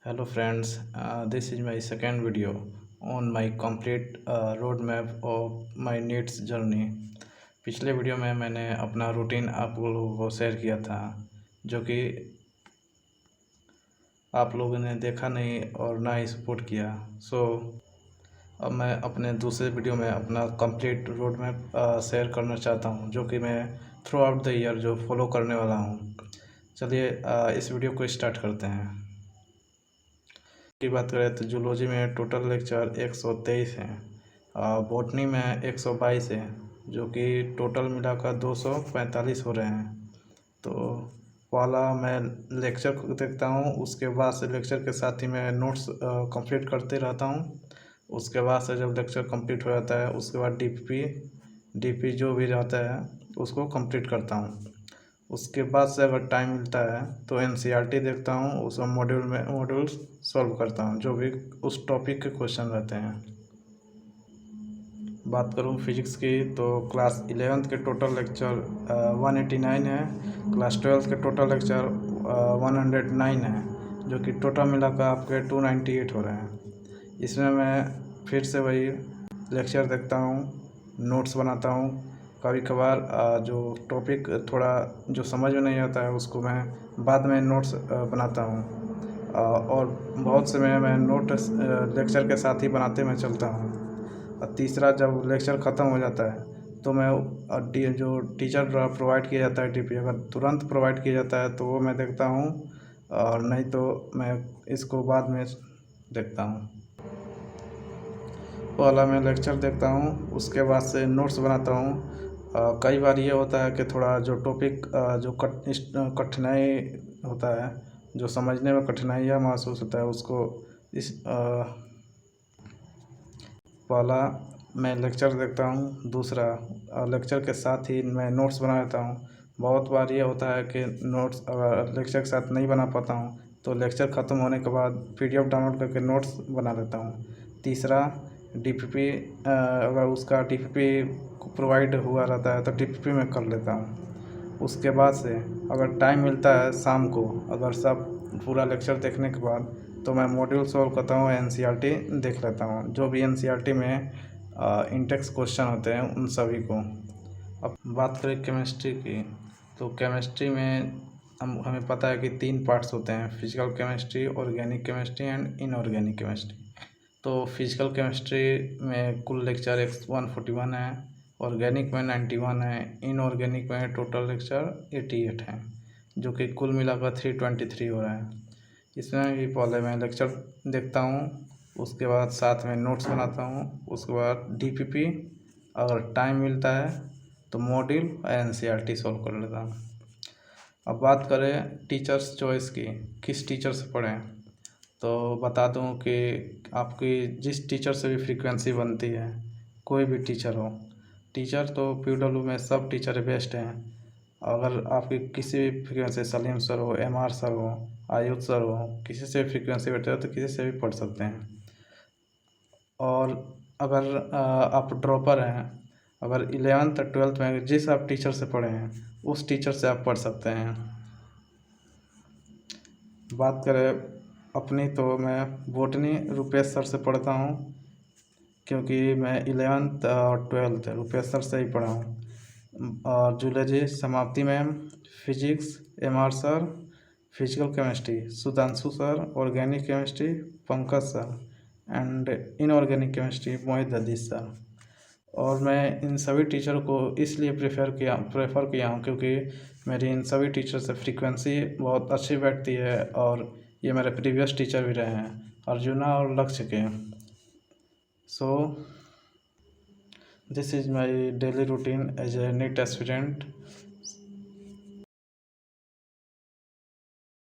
Hello friends, this is my second video on my complete roadmap of my NEETs journey। पिछले video में मैंने अपना routine आप लोगों को शेयर किया था, जो कि आप लोगों ने देखा नहीं और ना ही सपोर्ट किया। अब मैं अपने दूसरे वीडियो में अपना कंप्लीट रोडमैप शेयर करना चाहता हूं, जो कि मैं थ्रू आउट द ईयर जो फॉलो करने वाला हूं। चलिए इस वीडियो को स्टार्ट करते हैं। की बात करें तो जूलॉजी में टोटल लेक्चर 123 हैं, बॉटनी में 122 है, जो कि टोटल मिलाकर 245 हो रहे हैं। तो पहला मैं लेक्चर को देखता हूँ, उसके बाद से लेक्चर के साथ ही मैं नोट्स कंप्लीट करते रहता हूँ। उसके बाद से जब लेक्चर कंप्लीट हो जाता है, उसके बाद डीपी जो भी रहता है उसको कंप्लीट करता हूँ। उसके बाद से अगर टाइम मिलता है तो एनसीईआरटी देखता हूँ, उस मॉड्यूल्स सॉल्व करता हूँ, जो भी उस टॉपिक के क्वेश्चन रहते हैं। बात करूँ फिजिक्स की तो क्लास 11th के टोटल लेक्चर 189 है, क्लास 12th के टोटल लेक्चर 109 है, जो कि टोटल मिलाकर आपके 298 हो रहे हैं। इसमें मैं फिर से वही लेक्चर देखता हूँ, नोट्स बनाता हूँ। कभी कभार जो टॉपिक थोड़ा जो समझ में नहीं आता है उसको मैं बाद में नोट्स बनाता हूँ, और बहुत से मैं नोट लेक्चर के साथ ही बनाते मैं चलता हूँ। और तीसरा, जब लेक्चर ख़त्म हो जाता है तो मैं जो टीचर द्वारा प्रोवाइड किया जाता है टीपी, अगर तुरंत प्रोवाइड किया जाता है तो वो मैं देखता हूँ, और नहीं तो मैं इसको बाद में देखता हूँ। पहला मैं लेक्चर देखता हूँ, उसके बाद से नोट्स बनाता हूँ। कई बार ये होता है कि थोड़ा जो टॉपिक जो कठिनाई होता है, जो समझने में कठिनाइयाँ महसूस होता है, उसको पहला मैं लेक्चर देखता हूँ, दूसरा लेक्चर के साथ ही मैं नोट्स बना लेता हूँ। बहुत बार ये होता है कि नोट्स अगर लेक्चर के साथ नहीं बना पाता हूँ तो लेक्चर ख़त्म होने के बाद पीडीएफ डाउनलोड करके नोट्स बना लेता हूँ। तीसरा, डीपीपी अगर उसका डीपीपी प्रोवाइड हुआ रहता है तो डीपीपी में कर लेता हूँ। उसके बाद से अगर टाइम मिलता है शाम को, अगर सब पूरा लेक्चर देखने के बाद, तो मैं मॉड्यूल सॉल्व करता हूँ, एनसीईआरटी देख लेता हूँ, जो भी एनसीईआरटी में इंटेक्स क्वेश्चन होते हैं उन सभी को। अब बात करें केमिस्ट्री की, तो केमिस्ट्री में हमें पता है कि 3 पार्ट्स होते हैं: physical chemistry, organic chemistry and inorganic chemistry. तो फिजिकल केमिस्ट्री में कुल लेक्चर 141 है, ऑर्गेनिक में 91 है, इनऑर्गेनिक में टोटल लेक्चर 88 है, जो कि कुल मिलाकर 323 हो रहा है। इसमें भी पहले मैं लेक्चर देखता हूँ, उसके बाद साथ में नोट्स बनाता हूँ, उसके बाद डीपीपी, अगर टाइम मिलता है तो मॉड्यूल और एनसीईआरटी सॉल्व कर लेता हूँ। अब बात करें टीचर्स चॉइस की, किस टीचर से पढ़ें, तो बता दूं कि आपकी जिस टीचर से भी फ्रीक्वेंसी बनती है, कोई भी टीचर हो, टीचर तो पीडब्ल्यू में सब टीचर बेस्ट हैं। अगर आपकी किसी भी फ्रीक्वेंसी, सलीम सर हो, एमआर सर हो, आयुष सर हो, किसी से भी फ्रीक्वेंसी बैठे हो तो किसी से भी पढ़ सकते हैं। और अगर आप ड्रॉपर हैं, अगर 11th और 12th में जिस आप टीचर से पढ़े हैं उस टीचर से आप पढ़ सकते हैं। बात करें अपनी, तो मैं बॉटनी रुपेश सर से पढ़ता हूँ, क्योंकि मैं 11th और 12th रुपेश सर से ही पढ़ा हूँ। और zoology Samapti ma'am, physics MR sir, physical chemistry Sudhanshu sir, organic chemistry Pankaj sir and inorganic chemistry Mohit Hadis sir. और मैं इन सभी टीचर को इसलिए प्रेफर किया हूँ क्योंकि मेरी इन सभी टीचर से फ्रीक्वेंसी बहुत अच्छी बैठती है, और ये मेरे प्रीवियस टीचर भी रहे हैं, अर्जुना और लक्ष्य के। So this is my daily routine as a NEET aspirant.